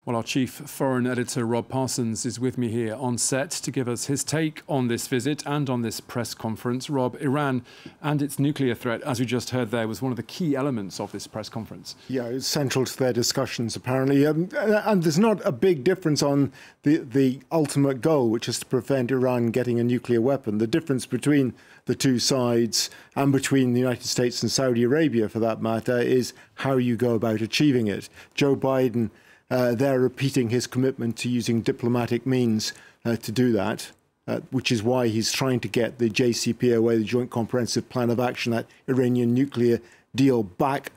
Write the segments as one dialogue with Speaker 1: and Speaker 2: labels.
Speaker 1: Well, our chief foreign editor, Rob Parsons, is with me here on set to give us his take on this visit and on this press conference. Rob, Iran and its nuclear threat, as we just heard there, was one of the key elements of this press conference. Yeah,
Speaker 2: it's central to their discussions, apparently. And there's not a big difference on the ultimate goal, which is to prevent Iran getting a nuclear weapon. The difference between the two sides, and between the United States and Saudi Arabia, for that matter, is how you go about achieving it. Joe Biden, they're repeating his commitment to using diplomatic means to do that, which is why he's trying to get the JCPOA, the Joint Comprehensive Plan of Action, that Iranian nuclear deal, back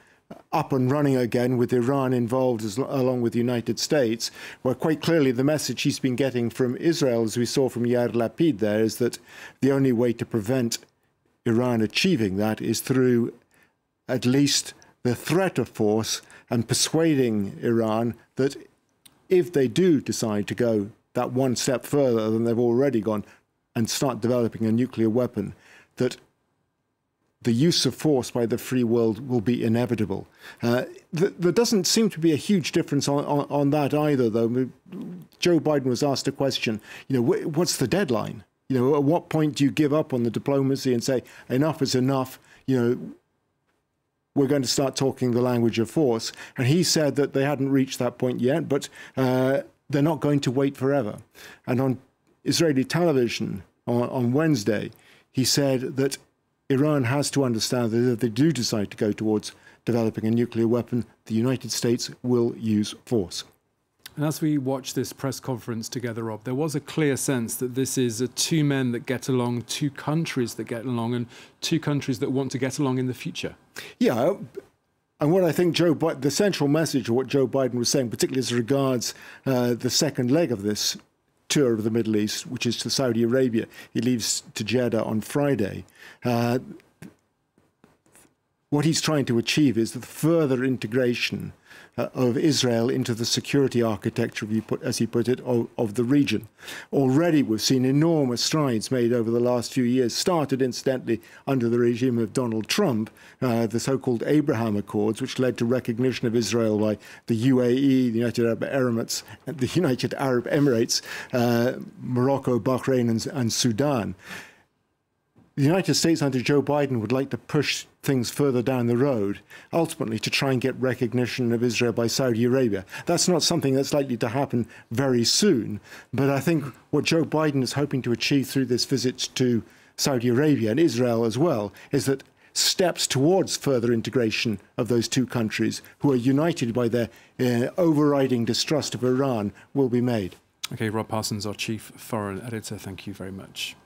Speaker 2: up and running again, with Iran involved along with the United States, where quite clearly the message he's been getting from Israel, as we saw from Yair Lapid there, is that the only way to prevent Iran achieving that is through at least the threat of force, and persuading Iran that if they do decide to go that one step further than they've already gone and start developing a nuclear weapon, that the use of force by the free world will be inevitable. There doesn't seem to be a huge difference on that either, though. Joe Biden was asked a question, what's the deadline? At what point do you give up on the diplomacy and say, enough is enough, we're going to start talking the language of force? And he said that they hadn't reached that point yet, but they're not going to wait forever. And on Israeli television on Wednesday, he said that Iran has to understand that if they do decide to go towards developing a nuclear weapon, the United States will use force.
Speaker 1: And as we watch this press conference together, Rob, there was a clear sense that this is two men that get along, two countries that get along, and two countries that want to get along in the future.
Speaker 2: Yeah, and what I think the central message of what Joe Biden was saying, particularly as regards the second leg of this tour of the Middle East, which is to Saudi Arabia. He leaves to Jeddah on Friday. What he's trying to achieve is the further integration of Israel into the security architecture, as he put it, of the region. Already we've seen enormous strides made over the last few years, started incidentally under the regime of Donald Trump, the so-called Abraham Accords, which led to recognition of Israel by the UAE, the United Arab Emirates, Morocco, Bahrain and Sudan. The United States under Joe Biden would like to push things further down the road, ultimately to try and get recognition of Israel by Saudi Arabia. That's not something that's likely to happen very soon, but I think what Joe Biden is hoping to achieve through this visit to Saudi Arabia and Israel as well is that steps towards further integration of those two countries, who are united by their overriding distrust of Iran, will be made.
Speaker 1: OK, Rob Parsons, our chief foreign editor, thank you very much.